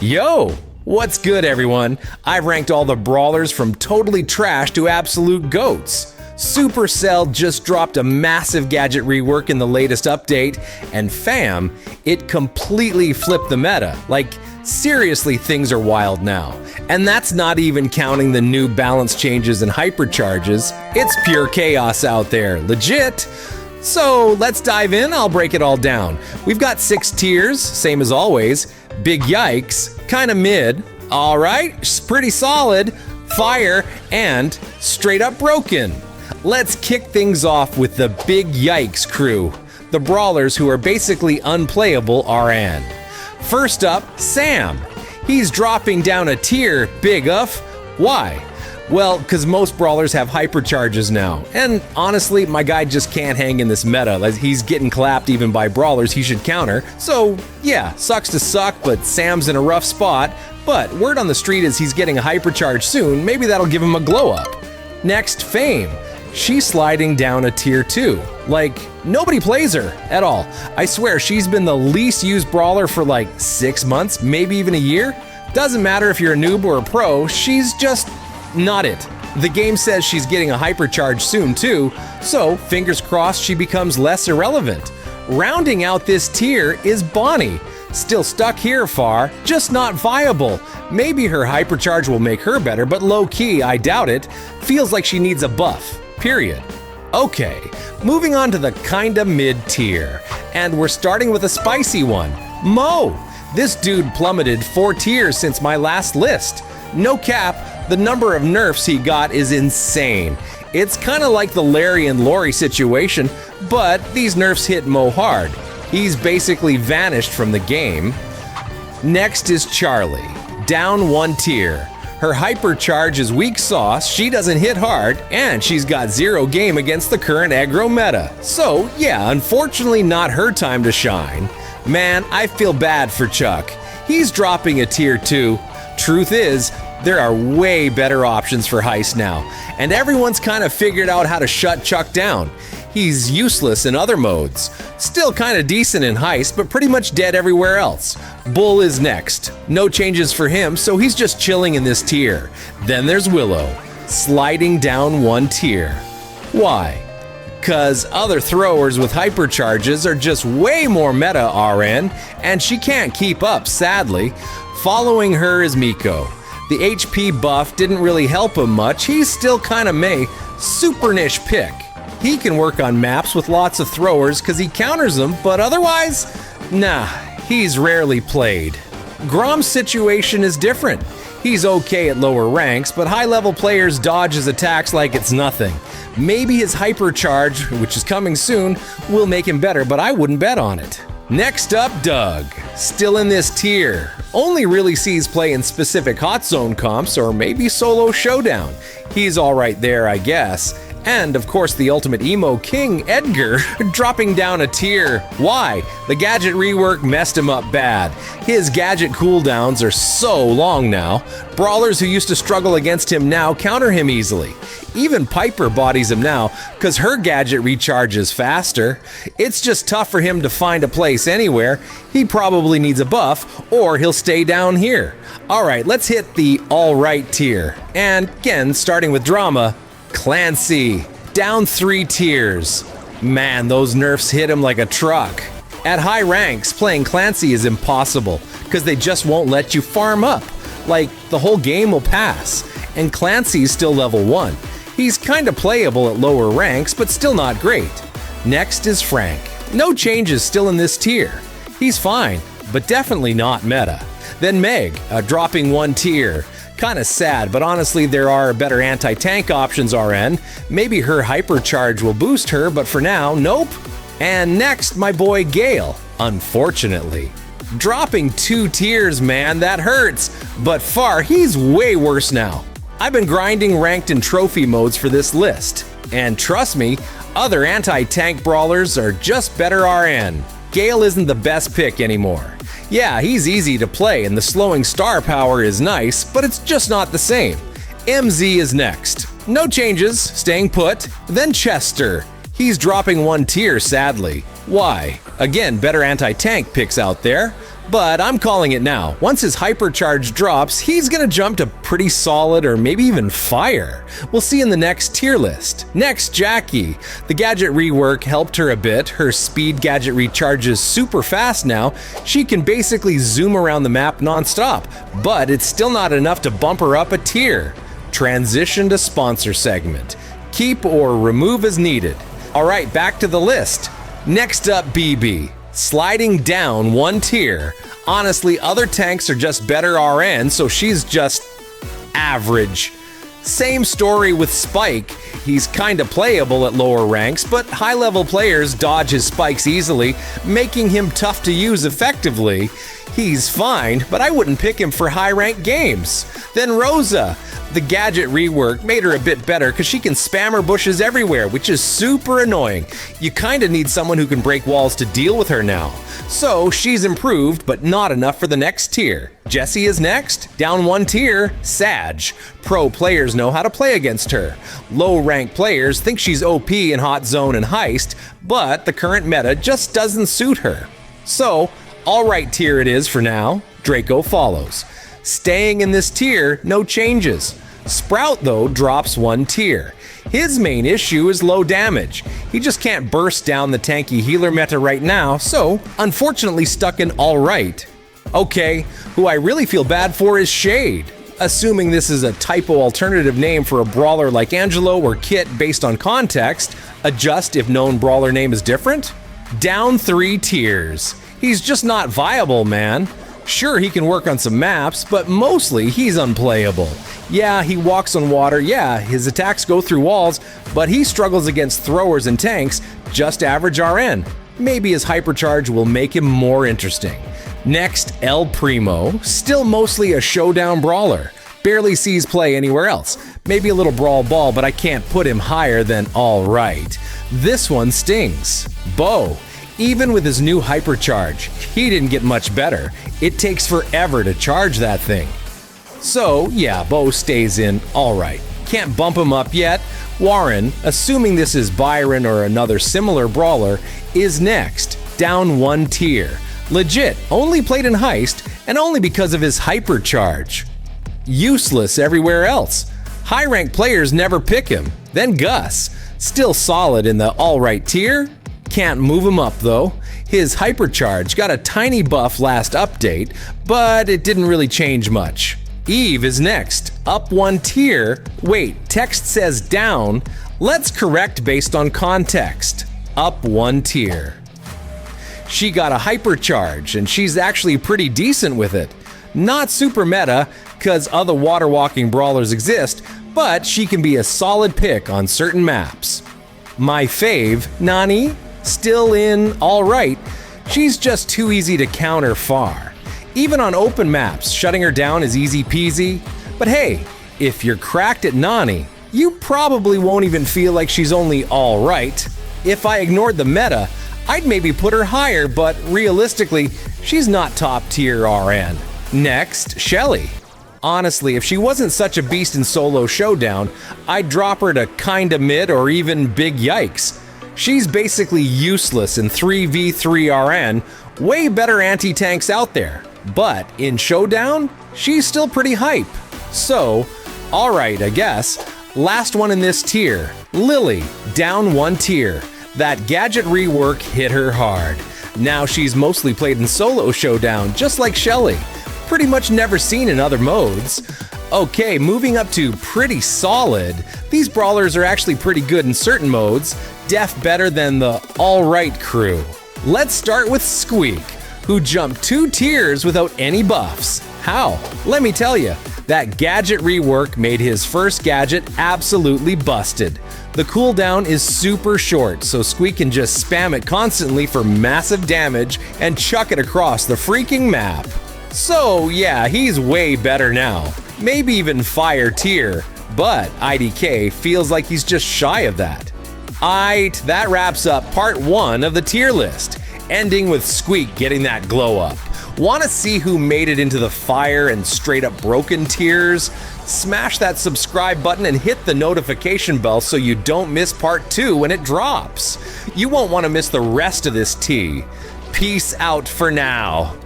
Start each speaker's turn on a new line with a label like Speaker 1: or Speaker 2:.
Speaker 1: Yo! What's good, everyone? I've ranked all the brawlers from totally trash to absolute goats. Supercell just dropped a massive gadget rework in the latest update, and fam, it completely flipped the meta. Like, seriously, things are wild now. And that's not even counting the new balance changes and hypercharges. It's pure chaos out there, legit. So let's dive in, I'll break it all down. We've got 6 tiers, same as always. Big yikes, kinda mid, alright, pretty solid, fire, and straight up broken. Let's kick things off with the big yikes crew, the brawlers who are basically unplayable RN. First up, Sam. He's dropping down a tier, big uff. Why? Well, because most brawlers have hypercharges now, and honestly, my guy just can't hang in this meta. He's getting clapped even by brawlers he should counter, so yeah, sucks to suck, but Sam's in a rough spot. But word on the street is he's getting a hypercharge soon, maybe that'll give him a glow up. Next, Fame. She's sliding down a tier 2. Like, nobody plays her at all. I swear, she's been the least used brawler for like 6 months, maybe even a year. Doesn't matter if you're a noob or a pro, she's just not it. The game says she's getting a hypercharge soon too, so fingers crossed she becomes less irrelevant. Rounding out this tier is Bonnie. Still stuck here far, just not viable. Maybe her hypercharge will make her better, but low-key, I doubt it. Feels like she needs a buff, period. Okay, moving on to the kinda mid tier. And we're starting with a spicy one, Mo. This dude plummeted 4 tiers since my last list. No cap, the number of nerfs he got is insane. It's kinda like the Larry and Lori situation, but these nerfs hit Mo hard. He's basically vanished from the game. Next is Charlie, down 1 tier. Her hypercharge is weak sauce, she doesn't hit hard, and she's got 0 game against the current aggro meta. So yeah, unfortunately not her time to shine. Man, I feel bad for Chuck. He's dropping a tier 2. Truth is, there are way better options for Heist now, and everyone's kind of figured out how to shut Chuck down. He's useless in other modes. Still kind of decent in Heist, but pretty much dead everywhere else. Bull is next. No changes for him, so he's just chilling in this tier. Then there's Willow, sliding down 1 tier. Why? Cause other throwers with hypercharges are just way more meta RN, and she can't keep up, sadly. Following her is Miko. The HP buff didn't really help him much, he's still kinda meh, super niche pick. He can work on maps with lots of throwers cause he counters them, but otherwise, nah, he's rarely played. Grom's situation is different. He's okay at lower ranks, but high-level players dodge his attacks like it's nothing. Maybe his hypercharge, which is coming soon, will make him better, but I wouldn't bet on it. Next up, Doug. Still in this tier. Only really sees play in specific hot zone comps or maybe solo showdown. He's alright there, I guess. And of course the ultimate emo king, Edgar, dropping down a tier. Why? The gadget rework messed him up bad. His gadget cooldowns are so long now. Brawlers who used to struggle against him now counter him easily. Even Piper bodies him now, cause her gadget recharges faster. It's just tough for him to find a place anywhere. He probably needs a buff, or he'll stay down here. Alright, let's hit the alright tier. And again, starting with drama, Clancy, down 3 tiers. Man, those nerfs hit him like a truck. At high ranks, playing Clancy is impossible, cause they just won't let you farm up. Like, the whole game will pass. And Clancy's still level 1. He's kinda playable at lower ranks, but still not great. Next is Frank. No changes still in this tier. He's fine, but definitely not meta. Then Meg, dropping 1 tier. Kinda sad, but honestly there are better anti-tank options RN. Maybe her hypercharge will boost her, but for now, nope. And next, my boy Gale, unfortunately. Dropping 2 tiers, man, that hurts. But far, he's way worse now. I've been grinding ranked and trophy modes for this list. And trust me, other anti-tank brawlers are just better RN. Gale isn't the best pick anymore. Yeah, he's easy to play and the slowing star power is nice, but it's just not the same. MZ is next. No changes, staying put. Then Chester. He's dropping 1 tier, sadly. Why? Again, better anti-tank picks out there. But I'm calling it now. Once his hypercharge drops, he's gonna jump to pretty solid or maybe even fire. We'll see in the next tier list. Next, Jackie. The gadget rework helped her a bit. Her speed gadget recharges super fast now. She can basically zoom around the map non-stop, but it's still not enough to bump her up a tier. Transition to sponsor segment. Keep or remove as needed. Alright, back to the list. Next up, BB. Sliding down one tier. Honestly, other tanks are just better RN, so she's just average. Same story with Spike. He's kinda playable at lower ranks, but high-level players dodge his spikes easily, making him tough to use effectively. He's fine, but I wouldn't pick him for high-ranked games. Then Rosa. The gadget rework made her a bit better because she can spam her bushes everywhere, which is super annoying. You kinda need someone who can break walls to deal with her now. So she's improved, but not enough for the next tier. Jessie is next. Down one tier, Sag. Pro players know how to play against her. Low-ranked players think she's OP in Hot Zone and Heist, but the current meta just doesn't suit her. So, alright tier it is for now. Draco follows. Staying in this tier, no changes. Sprout, though, drops one tier. His main issue is low damage. He just can't burst down the tanky healer meta right now, so unfortunately stuck in alright. Okay, who I really feel bad for is Shade. Assuming this is a typo alternative name for a brawler like Angelo or Kit based on context, adjust if known brawler name is different? Down 3 tiers. He's just not viable, man. Sure, he can work on some maps, but mostly he's unplayable. Yeah, he walks on water, yeah, his attacks go through walls, but he struggles against throwers and tanks, just average RN. Maybe his hypercharge will make him more interesting. Next, El Primo, still mostly a showdown brawler. Barely sees play anywhere else. Maybe a little brawl ball, but I can't put him higher than alright. This one stings. Bo. Even with his new hypercharge, he didn't get much better. It takes forever to charge that thing. So, yeah, Bo stays in alright. Can't bump him up yet. Warren, assuming this is Byron or another similar brawler, is next, down one tier. Legit, only played in Heist, and only because of his hypercharge. Useless everywhere else. High-ranked players never pick him. Then Gus, still solid in the alright tier. Can't move him up though. His hypercharge got a tiny buff last update, but it didn't really change much. Eve is next, up one tier. Wait, text says down. Let's correct based on context. Up one tier. She got a hypercharge, and she's actually pretty decent with it. Not super meta, cause other water walking brawlers exist, but she can be a solid pick on certain maps. My fave, Nani, still in alright. She's just too easy to counter far. Even on open maps, shutting her down is easy peasy. But hey, if you're cracked at Nani, you probably won't even feel like she's only alright. If I ignored the meta, I'd maybe put her higher, but realistically, she's not top tier RN. Next, Shelly. Honestly, if she wasn't such a beast in solo showdown, I'd drop her to kinda mid or even big yikes. She's basically useless in 3v3 RN, way better anti-tanks out there. But in showdown, she's still pretty hype. So, alright, I guess. Last one in this tier, Lily, down one tier. That gadget rework hit her hard. Now she's mostly played in solo showdown, just like Shelly. Pretty much never seen in other modes. Okay, moving up to pretty solid. These brawlers are actually pretty good in certain modes, def better than the alright crew. Let's start with Squeak, who jumped 2 tiers without any buffs. How? Let me tell you, that gadget rework made his first gadget absolutely busted. The cooldown is super short, so Squeak can just spam it constantly for massive damage and chuck it across the freaking map. So yeah, he's way better now. Maybe even fire tier, but IDK feels like he's just shy of that. Aight, that wraps up part 1 of the tier list, ending with Squeak getting that glow up. Want to see who made it into the fire and straight up broken tiers? Smash that subscribe button and hit the notification bell so you don't miss part 2 when it drops. You won't want to miss the rest of this tea. Peace out for now.